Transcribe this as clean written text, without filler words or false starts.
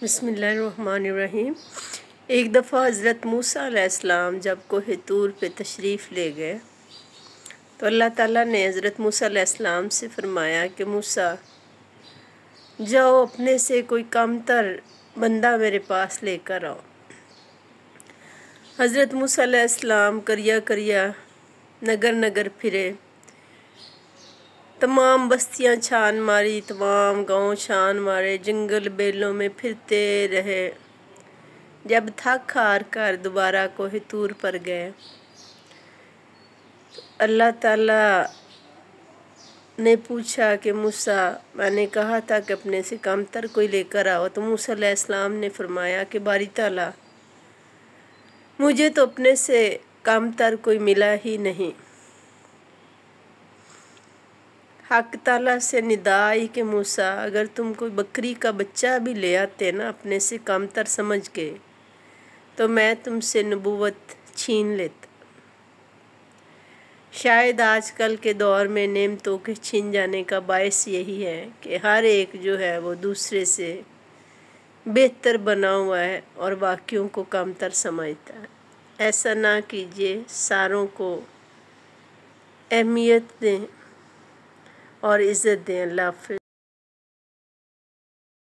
بسم اللہ الرحمن الرحیم۔ ایک دفعہ حضرت موسیٰ علیہ السلام جب کوہ طور پہ تشریف لے گئے تو اللہ تعالیٰ نے حضرت موسیٰ علیہ السلام سے فرمایا کہ موسیٰ جاؤ اپنے سے کوئی کمتر بندہ میرے پاس لے کر آؤ۔ حضرت موسیٰ علیہ السلام کریا نگر نگر پھرے، تمام بستیاں چھان ماری، تمام گاؤں چھان مارے، جنگل بیلوں میں پھرتے رہے۔ جب تھک ہار کر دوبارہ کوہ طور پر گئے، اللہ تعالیٰ نے پوچھا کہ موسیٰ میں نے کہا تھا کہ اپنے سے کمتر کوئی لے کر آؤ، تو موسیٰ علیہ السلام نے فرمایا کہ باری تعالیٰ مجھے تو اپنے سے کمتر کوئی ملا ہی نہیں۔ حق تعالیٰ سے ندا آئی کہ موسیٰ اگر تم کوئی بکری کا بچہ بھی لے آتے نا اپنے سے کمتر سمجھ کے تو میں تم سے نبوت چھین لیتا۔ شاید آج کل کے دور میں نعمتوں کے چھین جانے کا باعث یہی ہے کہ ہر ایک جو ہے وہ دوسرے سے بہتر بنا ہوا ہے اور باقیوں کو کمتر سمجھتا ہے۔ ایسا نہ کیجیے، ساروں کو اہمیت دیں اور عزت دیں۔ اللہ حافظ۔